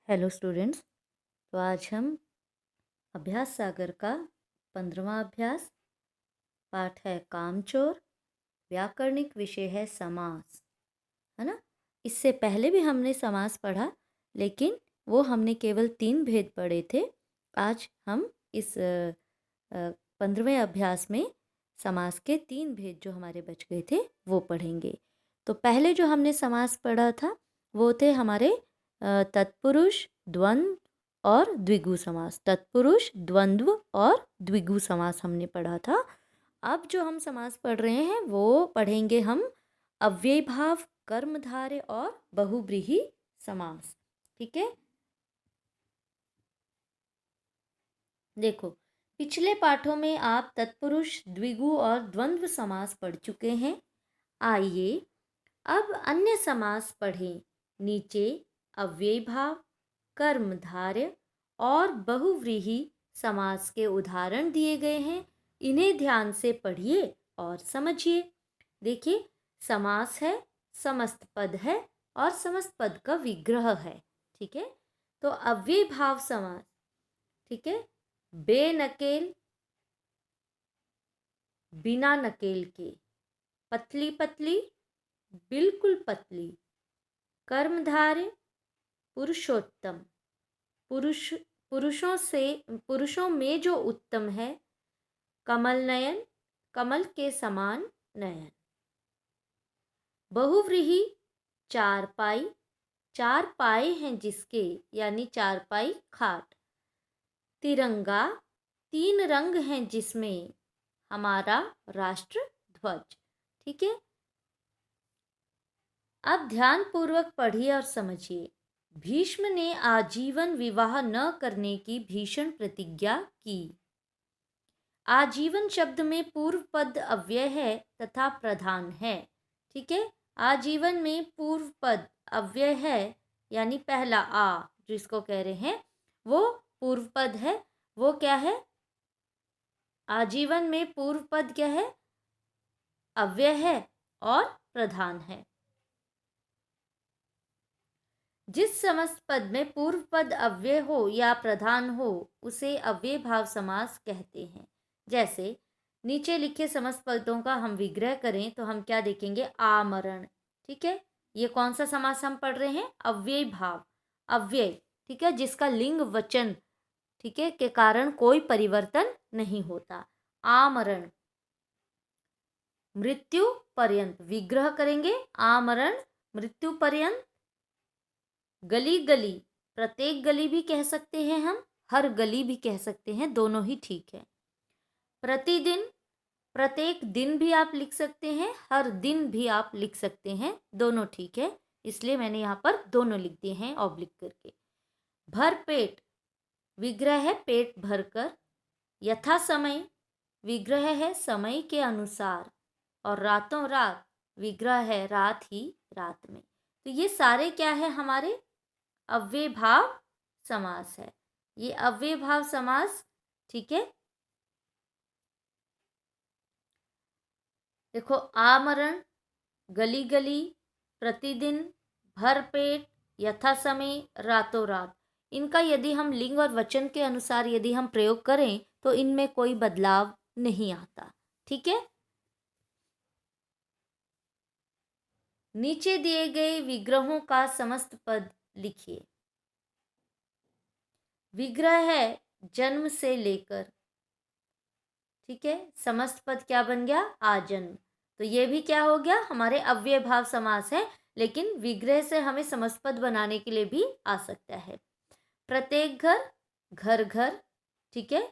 Hello students. तो आज हम अभ्यास सागर का 15वां अभ्यास, पाठ है कामचोर, व्याकरणिक विषय है समास, है ना। इससे पहले भी हमने समास पढ़ा, लेकिन वो हमने केवल 3 भेद पढ़े थे। आज हम इस 15वें अभ्यास में समास के 3 भेद जो हमारे बच गए थे वो पढ़ेंगे। तो पहले जो हमने समास पढ़ा था वो थे हमारे तत्पुरुष, द्वंद्व और द्विगु समास। तत्पुरुष, द्वंद्व और द्विगु समास हमने पढ़ा था। अब जो हम समास पढ़ रहे हैं वो पढ़ेंगे हम अव्ययीभाव, कर्मधारय और बहुव्रीहि समास। ठीक है, देखो पिछले पाठों में आप तत्पुरुष, द्विगु और द्वंद्व समास पढ़ चुके हैं। आइए अब अन्य समास पढ़ें। नीचे अव्ययीभाव, कर्मधारय और बहुव्रीहि समास के उदाहरण दिए गए हैं। इन्हें ध्यान से पढ़िए और समझिए। देखिए, समास है, समस्त पद है और समस्त पद का विग्रह है। ठीक है, तो अव्ययीभाव समास, ठीक है, बेनकेल, बिना नकेल के, पतली पतली, बिल्कुल पतली, कर्मधारय, पुरुषोत्तम, पुरुष, पुरुषों में जो उत्तम है, कमल नयन, कमल के समान नयन, बहुव्रीहि, चारपाई, चार पाए हैं जिसके, यानी चारपाई खाट, तिरंगा, तीन रंग हैं जिसमें, हमारा राष्ट्र ध्वज। ठीक है, अब ध्यान पूर्वक पढ़िए और समझिए। भीष्म ने आजीवन विवाह न करने की भीषण प्रतिज्ञा की। आजीवन शब्द में पूर्व पद अव्यय है तथा प्रधान है। ठीक है, आजीवन में पूर्व पद अव्यय है, यानी पहला आ जिसको कह रहे हैं वो पूर्व पद है। वो क्या है? आजीवन में पूर्व पद क्या है? अव्यय है और प्रधान है। जिस समस्त पद में पूर्व पद अव्यय हो या प्रधान हो उसे अव्यय भाव समास कहते हैं। जैसे नीचे लिखे समस्त पदों का हम विग्रह करें तो हम क्या देखेंगे? आमरण। ठीक है, ये कौन सा समास हम पढ़ रहे हैं? अव्यय भाव, अव्यय, ठीक है, जिसका लिंग वचन, ठीक है, के कारण कोई परिवर्तन नहीं होता। आमरण, मृत्यु पर्यंत, विग्रह करेंगे आमरण, मृत्यु पर्यंत। गली गली, प्रत्येक गली भी कह सकते हैं हम, हर गली भी कह सकते हैं, दोनों ही ठीक है। प्रतिदिन, प्रत्येक दिन भी आप लिख सकते हैं, हर दिन भी आप लिख सकते हैं, दोनों ठीक है, इसलिए मैंने यहाँ पर दोनों लिख दिए हैं ऑब्लिक करके। भर पेट, विग्रह है पेट भरकर। यथा समय, विग्रह है समय के अनुसार। और रातों रात, विग्रह है रात ही रात में। तो ये सारे क्या है? हमारे अव्यय भाव समास है। ये अव्यय भाव समास, ठीक है। देखो, आमरण, गली गली, प्रतिदिन, भरपेट, यथा समय, रातों रात, इनका यदि हम लिंग और वचन के अनुसार यदि हम प्रयोग करें तो इनमें कोई बदलाव नहीं आता। ठीक है, नीचे दिए गए विग्रहों का समस्त पद लिखिए। विग्रह है जन्म से लेकर, ठीक है, समस्त पद क्या बन गया? आजन्म। तो ये भी क्या हो गया? हमारे अव्यय भाव समास है, लेकिन विग्रह से हमें समस्त पद बनाने के लिए भी आ सकता है। प्रत्येक घर, घर घर, ठीक है,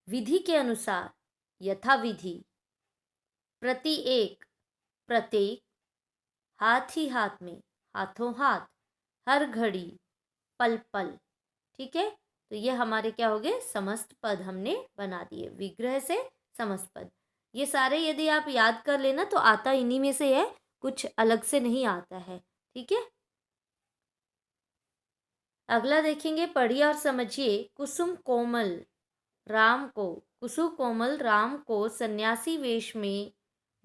विधि के अनुसार, यथा विधि। प्रति एक, प्रत्येक, हाथ ही हाथ में, हाथों हाथ, हर घड़ी, पल पल। ठीक है, तो ये हमारे क्या हो गए? समस्त पद हमने बना दिए विग्रह से समस्त पद। ये सारे यदि आप याद कर लेना तो आता इन्हीं में से है, कुछ अलग से नहीं आता है। ठीक है, अगला देखेंगे, पढ़िए और समझिए। कुसुम कोमल राम को, कुसुम कोमल राम को सन्यासी वेश में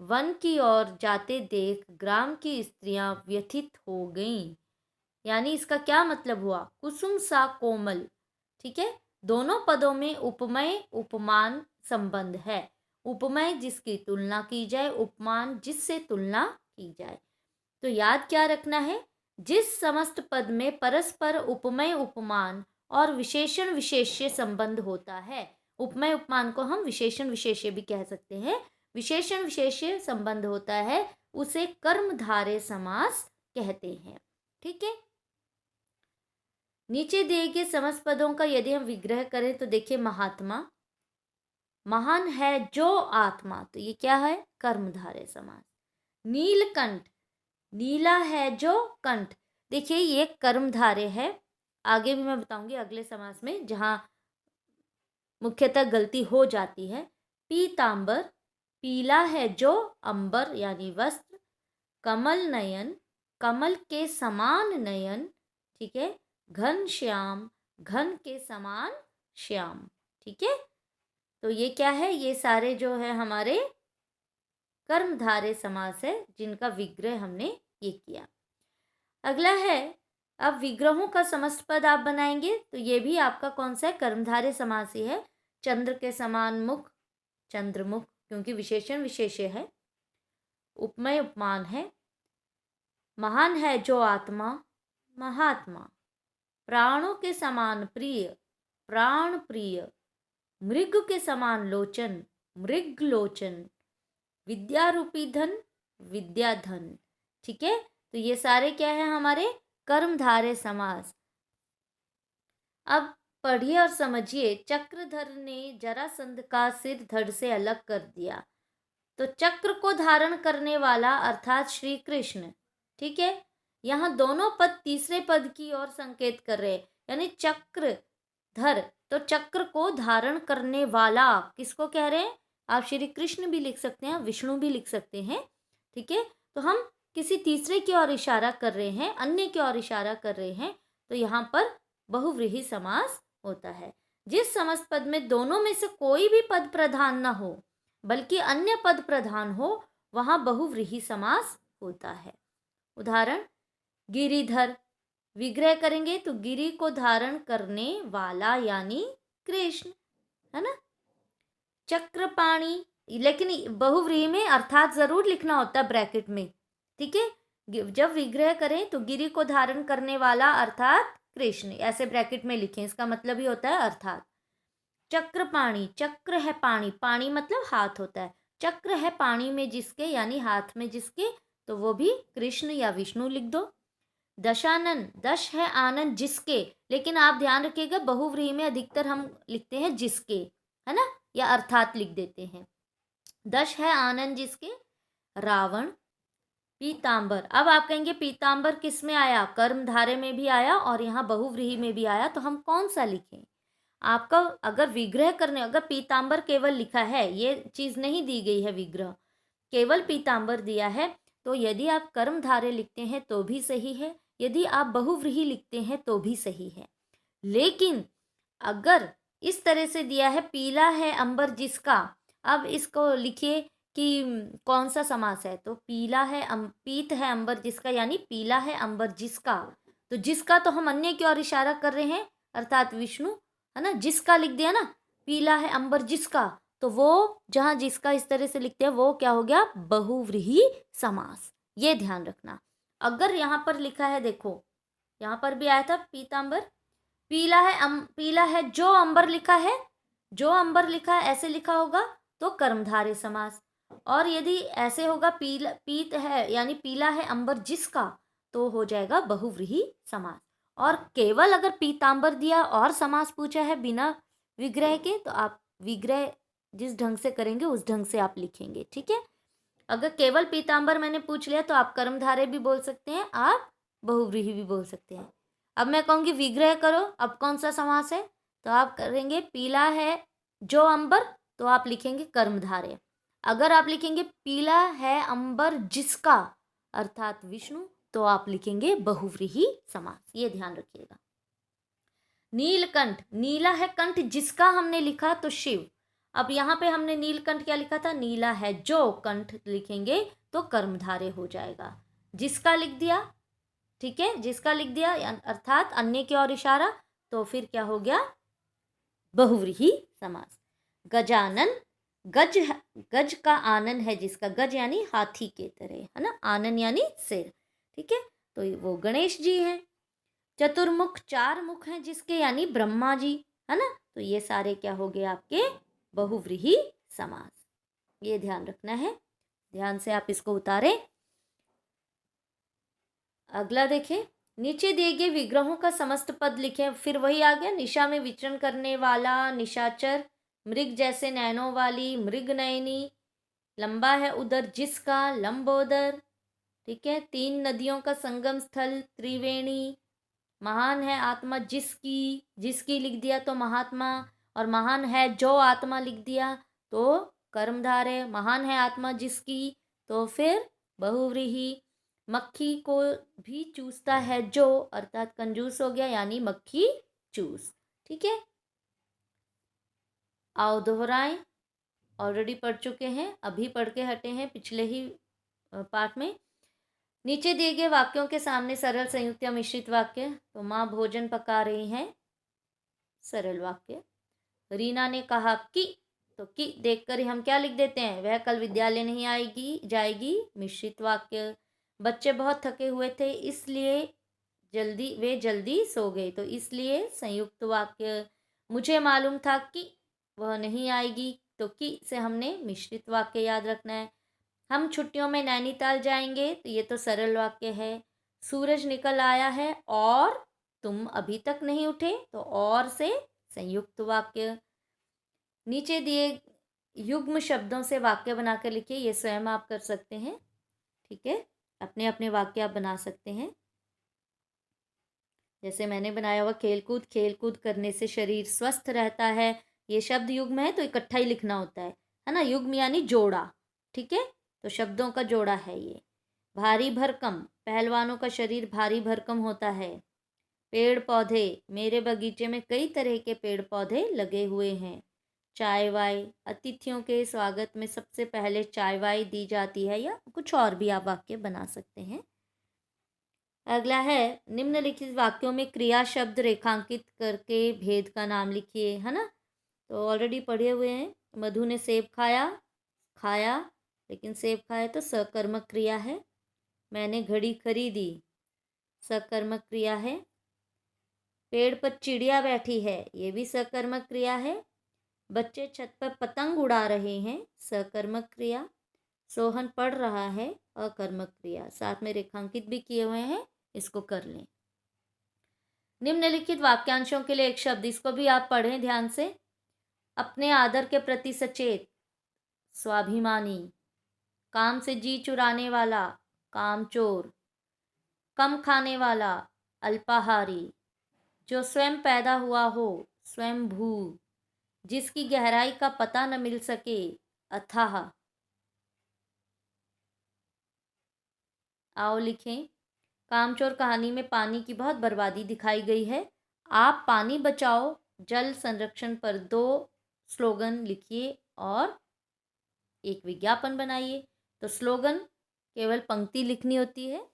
वन की ओर जाते देख ग्राम की स्त्रियां व्यथित हो गईं। यानी इसका क्या मतलब हुआ, कुसुम सा कोमल। ठीक है, दोनों पदों में उपमेय उपमान संबंध है। उपमेय जिसकी तुलना की जाए, उपमान जिससे तुलना की जाए। तो याद क्या रखना है, जिस समस्त पद में परस्पर उपमेय उपमान और विशेषण विशेष्य संबंध होता है, उपमेय उपमान को हम विशेषण विशेष्य भी कह सकते हैं, विशेषण विशेष्य संबंध होता है, उसे कर्मधारय समास कहते हैं। ठीक है, नीचे दिए गए समस्त पदों का यदि हम विग्रह करें तो देखिए, महात्मा, महान है जो आत्मा, तो ये क्या है, कर्मधारय समास। नीलकंठ, नीला है जो कंठ, देखिए ये कर्मधारय है। आगे भी मैं बताऊंगी अगले समास में जहां मुख्यतः गलती हो जाती है। पीतांबर, पीला है जो अंबर यानी वस्त्र। कमल नयन, कमल के समान नयन। ठीक है, घन श्याम, घन के समान श्याम। ठीक है, तो ये क्या है, ये सारे जो है हमारे कर्मधारय समास है जिनका विग्रह हमने ये किया। अगला है, अब विग्रहों का समस्त पद आप बनाएंगे तो ये भी आपका कौन सा है, कर्मधारय समास ही है। चंद्र के समान मुख, चंद्रमुख, क्योंकि विशेषण विशेष्य है। उपमेय उपमान है। महान है जो आत्मा, महात्मा। प्राणों के समान प्रिय, प्राण प्रिय। मृग के समान लोचन, मृग लोचन। विद्या रूपी धन, विद्या धन। ठीक है, तो ये सारे क्या है हमारे कर्मधारय समास। अब पढ़िए और समझिए, चक्रधर ने जरासंध का सिर धड़ से अलग कर दिया। तो चक्र को धारण करने वाला अर्थात श्री कृष्ण। ठीक है, यहाँ दोनों पद तीसरे पद की ओर संकेत कर रहे हैं, यानी चक्रधर, तो चक्र को धारण करने वाला किसको कह रहे हैं, आप श्री कृष्ण भी लिख सकते हैं, विष्णु भी लिख सकते हैं। ठीक है, तो हम किसी तीसरे की ओर इशारा कर रहे हैं, अन्य की ओर इशारा कर रहे हैं, तो यहाँ पर बहुव्रीहि समास होता है। जिस समस्त पद में दोनों में से कोई भी पद प्रधान न हो बल्कि अन्य पद प्रधान हो, वहां बहुव्रीहि समास होता है। उदाहरण, गिरिधर, विग्रह करेंगे तो गिरि को धारण करने वाला यानी कृष्ण, है ना। चक्रपाणी, लेकिन बहुव्रीहि में अर्थात जरूर लिखना होता है ब्रैकेट में। ठीक है, जब विग्रह करें तो गिरि को धारण करने वाला अर्थात कृष्ण, ऐसे ब्रैकेट में लिखें, इसका मतलब ही होता है अर्थात। चक्रपाणी, चक्र है पानी, पानी मतलब हाथ होता है, चक्र है पानी में जिसके यानी हाथ में जिसके, तो वो भी कृष्ण या विष्णु लिख दो। दशानन, दश है आनंद जिसके, लेकिन आप ध्यान रखिएगा बहुव्रीहि में अधिकतर हम लिखते हैं जिसके, है ना, या अर्थात लिख देते हैं। दश है आनंद जिसके, रावण। पीतांबर, अब आप कहेंगे पीतांबर किस में आया, कर्मधारय में भी आया और यहाँ बहुव्रीहि में भी आया, तो हम कौन सा लिखें। आपका अगर विग्रह करने, अगर पीतांबर केवल लिखा है, ये चीज नहीं दी गई है, विग्रह केवल पीतांबर दिया है, तो यदि आप कर्मधारय लिखते हैं तो भी सही है, यदि आप बहुव्रीहि लिखते हैं तो भी सही है। लेकिन अगर इस तरह से दिया है, पीला है अंबर जिसका, अब इसको लिखिए कि कौन सा समास है, तो पीला है पीत है अंबर जिसका, यानी पीला है अंबर जिसका, तो जिसका तो हम अन्य की ओर इशारा कर रहे हैं अर्थात विष्णु, है ना। जिसका लिख दिया ना, पीला है अंबर जिसका, तो वो जहां जिसका इस तरह से लिखते हैं वो क्या हो गया, बहुव्रीहि समास। ये ध्यान रखना। अगर यहाँ पर लिखा है, देखो यहाँ पर भी आया था पीतांबर, पीला है पीला है जो अंबर लिखा है, जो अंबर लिखा है ऐसे लिखा होगा तो कर्मधारय समास। और यदि ऐसे होगा पीला पीत है यानी पीला है अंबर जिसका, तो हो जाएगा बहुव्रीहि समास। और केवल अगर पीतांबर दिया और समास पूछा है बिना विग्रह के, तो आप विग्रह जिस ढंग से करेंगे उस ढंग से आप लिखेंगे। ठीक है, अगर केवल पीतांबर मैंने पूछ लिया तो आप कर्मधारय भी बोल सकते हैं, आप बहुव्रीहि भी बोल सकते हैं। अब मैं कहूँगी विग्रह करो, अब कौन सा समास है, तो आप करेंगे पीला है जो अंबर, तो आप लिखेंगे कर्मधारय। अगर आप लिखेंगे पीला है अंबर जिसका अर्थात विष्णु, तो आप लिखेंगे बहुव्रीहि समास। ये ध्यान रखिएगा। नीलकंठ, नीला है कंठ जिसका हमने लिखा तो शिव। अब यहाँ पे हमने नीलकंठ क्या लिखा था, नीला है जो कंठ लिखेंगे तो कर्मधारय हो जाएगा। जिसका लिख दिया ठीक है, जिसका लिख दिया अर्थात अन्य की ओर इशारा, तो फिर क्या हो गया, बहुव्रीहि समास। गजानन, गज गज का आनन है जिसका, गज यानी हाथी के तरह, है ना, आनन यानी सिर, ठीक है, तो वो गणेश जी हैं। चतुर्मुख, चार मुख हैं जिसके, यानी ब्रह्मा जी, है ना, तो ये सारे क्या हो गए आपके बहुव्रीहि समास। ये ध्यान रखना है, ध्यान से आप इसको उतारें। अगला देखें, नीचे दिए गए विग्रहों का समस्त पद लिखें। फिर वही आ गया, निशा में विचरण करने वाला निशाचर, मृग जैसे नैनों वाली मृग नयनी, लंबा है उदर जिसका लंबोदर, ठीक है, तीन नदियों का संगम स्थल त्रिवेणी, महान है आत्मा जिसकी, जिसकी लिख दिया तो महात्मा, और महान है जो आत्मा लिख दिया तो कर्मधार है, महान है आत्मा जिसकी, तो फिर बहुव्रीहि। मक्खी को भी चूसता है जो, अर्थात कंजूस हो गया, यानी मक्खी चूस, ठीक है। आओ दोहराएं, ऑलरेडी पढ़ चुके हैं, अभी पढ़ के हटे हैं पिछले ही पाठ में। नीचे दिए गए वाक्यों के सामने सरल, संयुक्त या मिश्रित वाक्य, तो माँ भोजन पका रही हैं, सरल वाक्य। रीना ने कहा कि, तो कि देखकर हम क्या लिख देते हैं, वह कल विद्यालय नहीं आएगी जाएगी, मिश्रित वाक्य। बच्चे बहुत थके हुए थे इसलिए वे जल्दी सो गए, तो इसलिए संयुक्त वाक्य। मुझे मालूम था कि वह नहीं आएगी, तो कि से हमने मिश्रित वाक्य याद रखना है। हम छुट्टियों में नैनीताल जाएंगे, तो ये तो सरल वाक्य है। सूरज निकल आया है और तुम अभी तक नहीं उठे, तो और से संयुक्त वाक्य। नीचे दिए युग्म शब्दों से वाक्य बनाकर लिखिए, ये स्वयं आप कर सकते हैं, ठीक है, अपने अपने वाक्य आप बना सकते हैं। जैसे मैंने बनाया हुआ, खेलकूद, खेलकूद करने से शरीर स्वस्थ रहता है, ये शब्द युग्म है तो इकट्ठा ही लिखना होता है ना, युग्म यानी जोड़ा, ठीक है, तो शब्दों का जोड़ा है ये। भारी भरकम, पहलवानों का शरीर भारी भरकम होता है। पेड़ पौधे, मेरे बगीचे में कई तरह के पेड़ पौधे लगे हुए हैं। चाय वाय, अतिथियों के स्वागत में सबसे पहले चाय वाय दी जाती है, या कुछ और भी आप वाक्य बना सकते हैं। अगला है, निम्नलिखित वाक्यों में क्रिया शब्द रेखांकित करके भेद का नाम लिखिए, है ना, तो ऑलरेडी पढ़े हुए हैं। मधु ने सेब खाया, खाया, लेकिन सेब खाया तो सकर्मक क्रिया है। मैंने घड़ी खरीदी, सकर्मक क्रिया है। पेड़ पर चिड़िया बैठी है, ये भी सकर्मक क्रिया है। बच्चे छत पर पतंग उड़ा रहे हैं, सकर्मक क्रिया। सोहन पढ़ रहा है, अकर्मक क्रिया। साथ में रेखांकित भी किए हुए हैं, इसको कर लें। निम्नलिखित वाक्यांशों के लिए एक शब्द, इसको भी आप पढ़ें ध्यान से। अपने आदर के प्रति सचेत, स्वाभिमानी। काम से जी चुराने वाला, कामचोर। कम खाने वाला, अल्पाहारी। जो स्वयं पैदा हुआ हो, स्वयंभू। जिसकी गहराई का पता न मिल सके, अथाह। आओ लिखें, कामचोर कहानी में पानी की बहुत बर्बादी दिखाई गई है। आप पानी बचाओ जल संरक्षण पर 2 स्लोगन लिखिए और एक विज्ञापन बनाइए। तो स्लोगन केवल पंक्ति लिखनी होती है,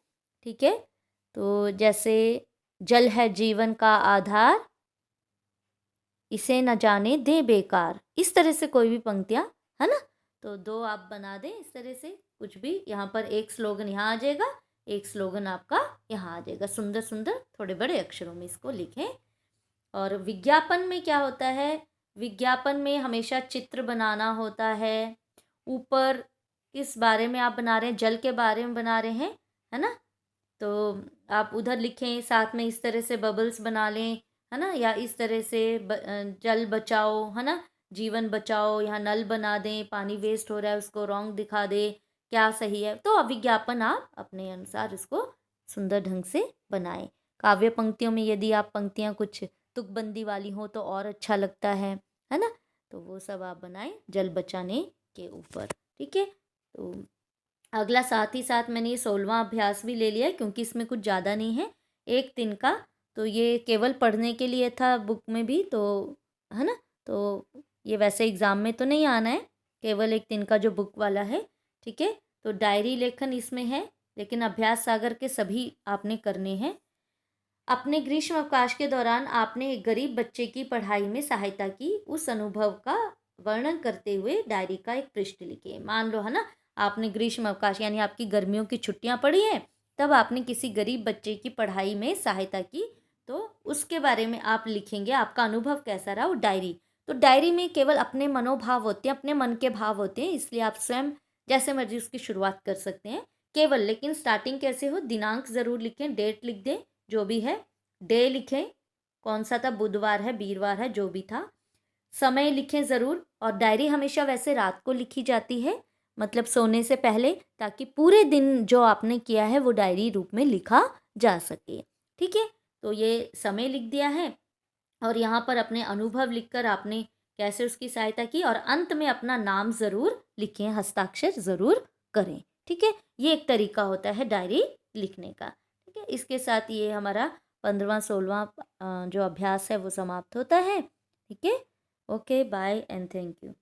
ठीक है, तो जैसे जल है जीवन का आधार, इसे न जाने दे बेकार, इस तरह से कोई भी पंक्तियाँ, है ना, तो 2 आप बना दें इस तरह से, कुछ भी। यहाँ पर एक स्लोगन यहाँ आ जाएगा, एक स्लोगन आपका यहाँ आ जाएगा, सुंदर सुंदर थोड़े बड़े अक्षरों में इसको लिखें। और विज्ञापन में क्या होता है, विज्ञापन में हमेशा चित्र बनाना होता है। ऊपर किस बारे में आप बना रहे हैं, जल के बारे में बना रहे हैं, है ना, तो आप उधर लिखें, साथ में इस तरह से बबल्स बना लें, है ना, या इस तरह से जल बचाओ, है ना, जीवन बचाओ, यहाँ नल बना दें, पानी वेस्ट हो रहा है उसको रॉन्ग दिखा दे, क्या सही है, तो विज्ञापन आप अपने अनुसार इसको सुंदर ढंग से बनाएं। काव्य पंक्तियों में यदि आप पंक्तियाँ कुछ तुकबंदी वाली हो तो और अच्छा लगता है ना, तो वो सब आप बनाएं जल बचाने के ऊपर, ठीक है। तो अगला साथ ही साथ मैंने ये 16वां अभ्यास भी ले लिया है, क्योंकि इसमें कुछ ज़्यादा नहीं है, 1 दिन का, तो ये केवल पढ़ने के लिए था बुक में भी, तो है ना, तो ये वैसे एग्ज़ाम में तो नहीं आना है, केवल 1 दिन का जो बुक वाला है, ठीक है। तो डायरी लेखन इसमें है, लेकिन अभ्यास सागर के सभी आपने करने हैं। अपने ग्रीष्म अवकाश के दौरान आपने एक गरीब बच्चे की पढ़ाई में सहायता की, उस अनुभव का वर्णन करते हुए डायरी का एक पृष्ठ लिखिए। मान लो है ना, आपने ग्रीष्म अवकाश यानी आपकी गर्मियों की छुट्टियां पड़ी हैं, तब आपने किसी गरीब बच्चे की पढ़ाई में सहायता की, तो उसके बारे में आप लिखेंगे, आपका अनुभव कैसा रहा वो डायरी। तो डायरी में केवल अपने मनोभाव होते हैं, अपने मन के भाव होते हैं, इसलिए आप स्वयं जैसे मर्जी उसकी शुरुआत कर सकते हैं केवल। लेकिन स्टार्टिंग कैसे हो, दिनांक ज़रूर लिखें, डेट लिख दें जो भी है, डे लिखें कौन सा था, बुधवार है, वीरवार है, जो भी था, समय लिखें ज़रूर। और डायरी हमेशा वैसे रात को लिखी जाती है, मतलब सोने से पहले, ताकि पूरे दिन जो आपने किया है वो डायरी रूप में लिखा जा सके। ठीक है, तो ये समय लिख दिया है और यहाँ पर अपने अनुभव लिखकर आपने कैसे उसकी सहायता की, और अंत में अपना नाम ज़रूर लिखें, हस्ताक्षर ज़रूर करें। ठीक है, ये एक तरीका होता है डायरी लिखने का। ठीक है, इसके साथ ये हमारा 15वां 16वां जो अभ्यास है वो समाप्त होता है। ठीक है, okay, bye and thank you.